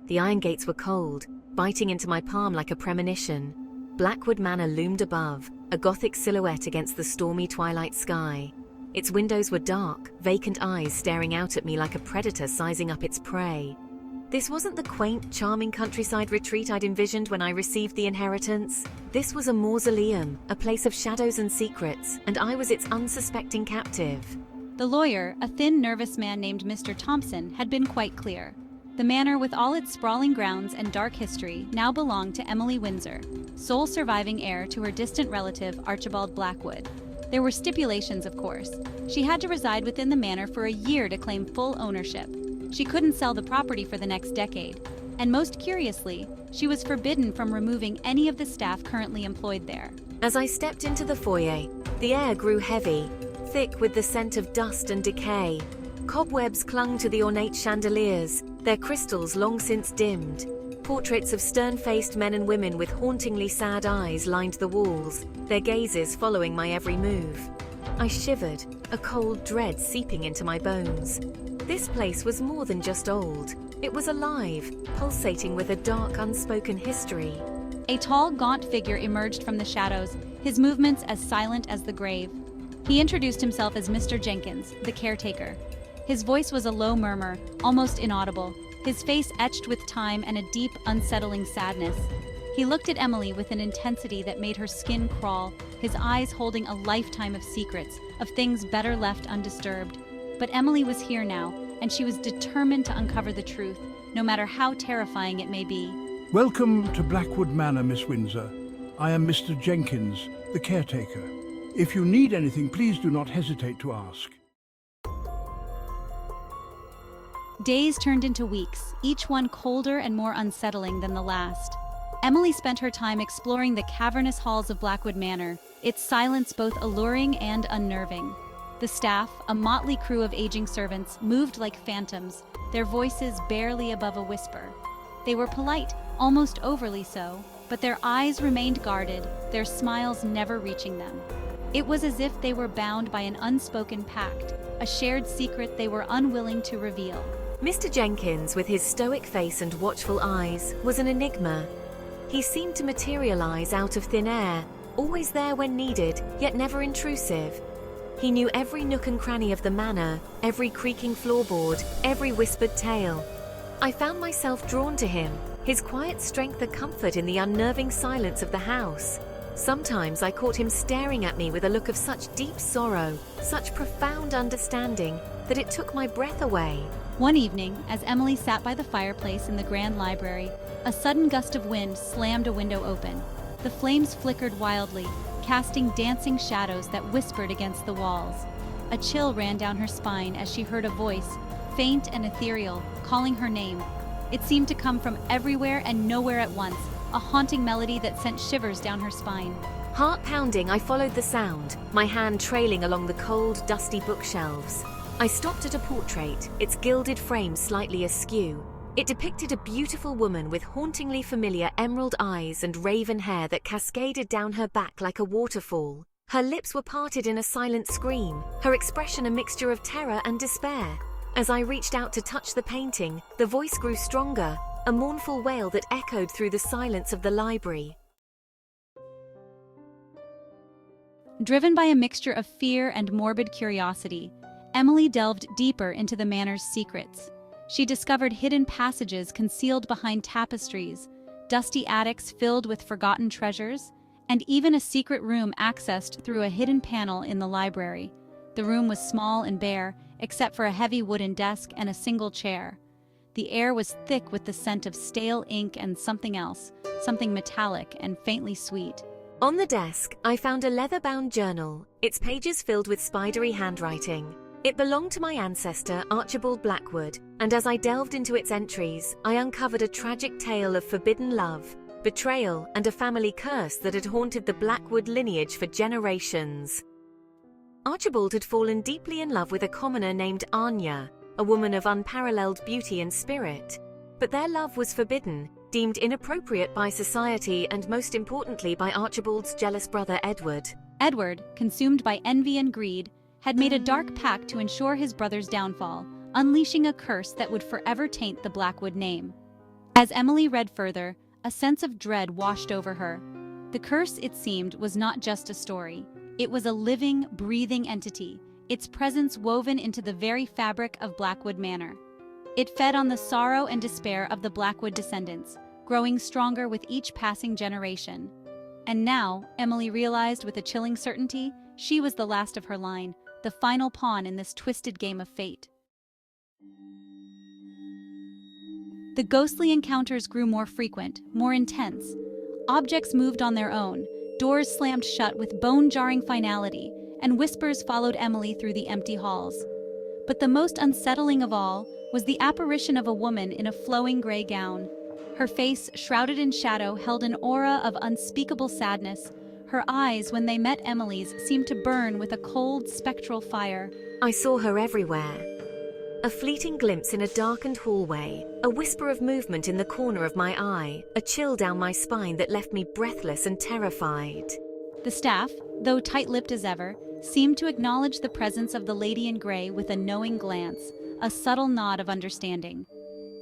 The iron gates were cold, biting into my palm like a premonition. Blackwood Manor loomed above, a gothic silhouette against the stormy twilight sky. Its windows were dark, vacant eyes staring out at me like a predator sizing up its prey. This wasn't the quaint, charming countryside retreat I'd envisioned when I received the inheritance. This was a mausoleum, a place of shadows and secrets, and I was its unsuspecting captive. The lawyer, a thin, nervous man named Mr. Thompson, had been quite clear. The manor, with all its sprawling grounds and dark history, now belonged to Emily Windsor, sole surviving heir to her distant relative Archibald Blackwood. There were stipulations, of course. She had to reside within the manor for a year to claim full ownership. She couldn't sell the property for the next decade. And most curiously, she was forbidden from removing any of the staff currently employed there. As I stepped into the foyer, the air grew heavy, thick with the scent of dust and decay. Cobwebs clung to the ornate chandeliers, their crystals long since dimmed. Portraits of stern-faced men and women with hauntingly sad eyes lined the walls, their gazes following my every move. I shivered, a cold dread seeping into my bones. This place was more than just old. It was alive, pulsating with a dark, unspoken history. A tall, gaunt figure emerged from the shadows, his movements as silent as the grave. He introduced himself as Mr. Jenkins, the caretaker. His voice was a low murmur, almost inaudible, his face etched with time and a deep, unsettling sadness. He looked at Emily with an intensity that made her skin crawl, his eyes holding a lifetime of secrets, of things better left undisturbed. But Emily was here now, and she was determined to uncover the truth, no matter how terrifying it may be. Welcome to Blackwood Manor, Miss Windsor. I am Mr. Jenkins, the caretaker. If you need anything, please do not hesitate to ask. Days turned into weeks, each one colder and more unsettling than the last. Emily spent her time exploring the cavernous halls of Blackwood Manor, its silence both alluring and unnerving. The staff, a motley crew of aging servants, moved like phantoms, their voices barely above a whisper. They were polite, almost overly so, but their eyes remained guarded, their smiles never reaching them. It was as if they were bound by an unspoken pact, a shared secret they were unwilling to reveal. Mr. Jenkins, with his stoic face and watchful eyes, was an enigma. He seemed to materialize out of thin air, always there when needed, yet never intrusive. He knew every nook and cranny of the manor, every creaking floorboard, every whispered tale. I found myself drawn to him, his quiet strength a comfort in the unnerving silence of the house. Sometimes I caught him staring at me with a look of such deep sorrow, such profound understanding, that it took my breath away. One evening, as Emily sat by the fireplace in the grand library, a sudden gust of wind slammed a window open. The flames flickered wildly, casting dancing shadows that whispered against the walls. A chill ran down her spine as she heard a voice, faint and ethereal, calling her name. It seemed to come from everywhere and nowhere at once, a haunting melody that sent shivers down her spine. Heart pounding, I followed the sound, my hand trailing along the cold, dusty bookshelves. I stopped at a portrait, its gilded frame slightly askew. It depicted a beautiful woman with hauntingly familiar emerald eyes and raven hair that cascaded down her back like a waterfall. Her lips were parted in a silent scream, her expression a mixture of terror and despair. As I reached out to touch the painting, the voice grew stronger, a mournful wail that echoed through the silence of the library. Driven by a mixture of fear and morbid curiosity, Emily delved deeper into the manor's secrets. She discovered hidden passages concealed behind tapestries, dusty attics filled with forgotten treasures, and even a secret room accessed through a hidden panel in the library. The room was small and bare, except for a heavy wooden desk and a single chair. The air was thick with the scent of stale ink and something else, something metallic and faintly sweet. On the desk, I found a leather-bound journal, its pages filled with spidery handwriting. It belonged to my ancestor, Archibald Blackwood, and as I delved into its entries, I uncovered a tragic tale of forbidden love, betrayal, and a family curse that had haunted the Blackwood lineage for generations. Archibald had fallen deeply in love with a commoner named Anya, a woman of unparalleled beauty and spirit. But their love was forbidden, deemed inappropriate by society and most importantly by Archibald's jealous brother Edward. Edward, consumed by envy and greed, had made a dark pact to ensure his brother's downfall, unleashing a curse that would forever taint the Blackwood name. As Emily read further, a sense of dread washed over her. The curse, it seemed, was not just a story. It was a living, breathing entity, its presence woven into the very fabric of Blackwood Manor. It fed on the sorrow and despair of the Blackwood descendants, growing stronger with each passing generation. And now, Emily realized with a chilling certainty, she was the last of her line, the final pawn in this twisted game of fate. The ghostly encounters grew more frequent, more intense. Objects moved on their own, doors slammed shut with bone-jarring finality, and whispers followed Emily through the empty halls. But the most unsettling of all was the apparition of a woman in a flowing gray gown. Her face, shrouded in shadow, held an aura of unspeakable sadness. Her eyes, when they met Emily's, seemed to burn with a cold, spectral fire. I saw her everywhere. A fleeting glimpse in a darkened hallway, a whisper of movement in the corner of my eye, a chill down my spine that left me breathless and terrified. The staff, though tight-lipped as ever, seemed to acknowledge the presence of the lady in gray with a knowing glance, a subtle nod of understanding.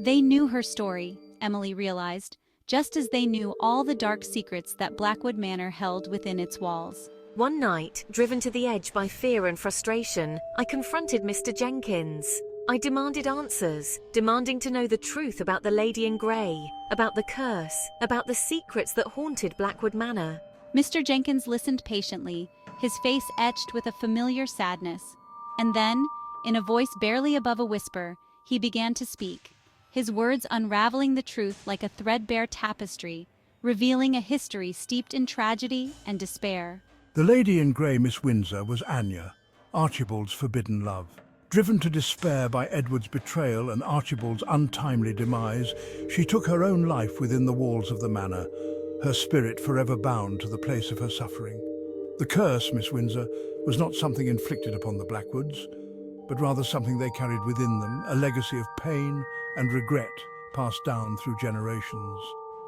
They knew her story, Emily realized, just as they knew all the dark secrets that Blackwood Manor held within its walls. One night, driven to the edge by fear and frustration, I confronted Mr. Jenkins. I demanded answers, demanding to know the truth about the lady in grey, about the curse, about the secrets that haunted Blackwood Manor. Mr. Jenkins listened patiently, his face etched with a familiar sadness. And then, in a voice barely above a whisper, he began to speak, his words unraveling the truth like a threadbare tapestry, revealing a history steeped in tragedy and despair. The lady in grey, Miss Windsor, was Anya, Archibald's forbidden love. Driven to despair by Edward's betrayal and Archibald's untimely demise, she took her own life within the walls of the manor, her spirit forever bound to the place of her suffering. The curse, Miss Windsor, was not something inflicted upon the Blackwoods, but rather something they carried within them, a legacy of pain and regret passed down through generations.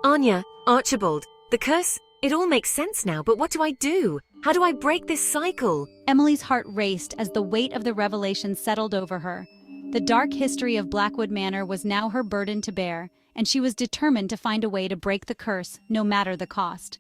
Anya, Archibald, the curse, it all makes sense now, but what do I do? How do I break this cycle? Emily's heart raced as the weight of the revelation settled over her. The dark history of Blackwood Manor was now her burden to bear, and she was determined to find a way to break the curse, no matter the cost.